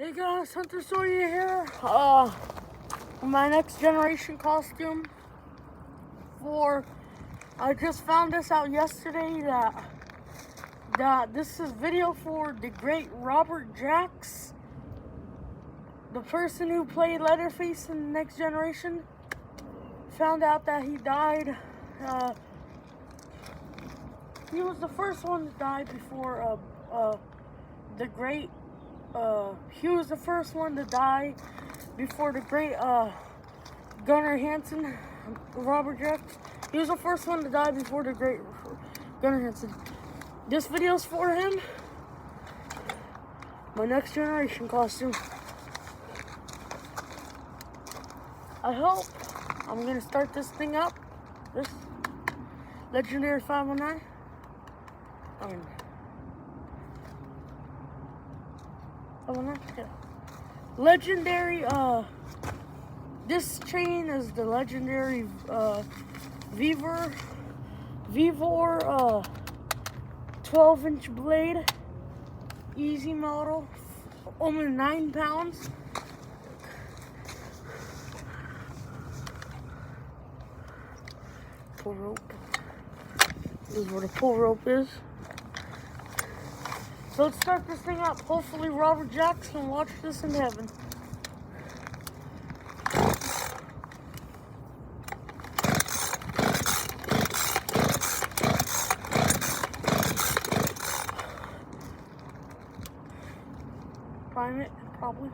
Hey guys, Hunter Sawyer here. My next generation costume I just found this out yesterday that this is video for the great Robert Jacks, the person who played Leatherface in the Next Generation. Found out that he died. He was the first one to die before the great. He was the first one to die before the great Gunnar Hansen, Robert Jacks. He was the first one to die before the great Gunnar Hansen. This video's for him. My Next Generation costume. I hope I'm gonna start this thing up. This Legendary 519. Yeah. Legendary, this chain is the legendary Vevor 12-inch blade, easy model, only 9 pounds. Pull rope. This is where the pull rope is. So let's start this thing up. Hopefully Robert Jacks can watch this in heaven. Prime it, probably.